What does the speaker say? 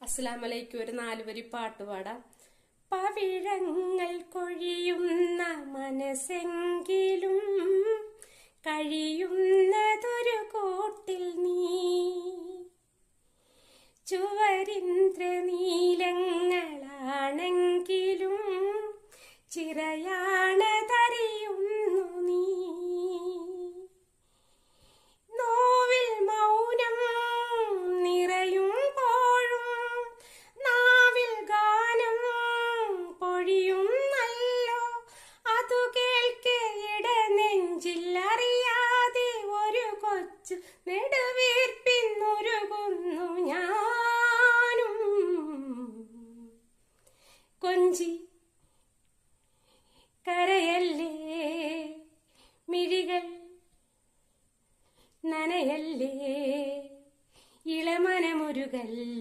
അസ്സലാമലൈക്കും. ഒരു 4 വരി പാട്ട് പാടാം. പവിഴങ്ങൾ കൊഴിയുന്ന മനസ്സെങ്കിലും കഴിയുന്നതൊരു കൂട്ടിൽ നീ. ചുവരിന്ദ്രനീലങ്ങളാണെങ്കിലും ചിറയാണതറിയുന്നു നീ. നോവിൽ മൗനം നിറയുമ്പോഴും നാവിൽ ഗാനം പൊഴിയുന്നല്ലോ. അതു കേൾക്കെ ഇടനെഞ്ചിൽ അറിയാതെ ഒരു കൊച്ചു നെടുവീർപ്പിന്നുരുകുന്നു ഞാനും. കൊഞ്ചി കരയല്ലേ, മിഴികൾ നനയല്ലേ, ഇളമനമുരുകല്ലേ.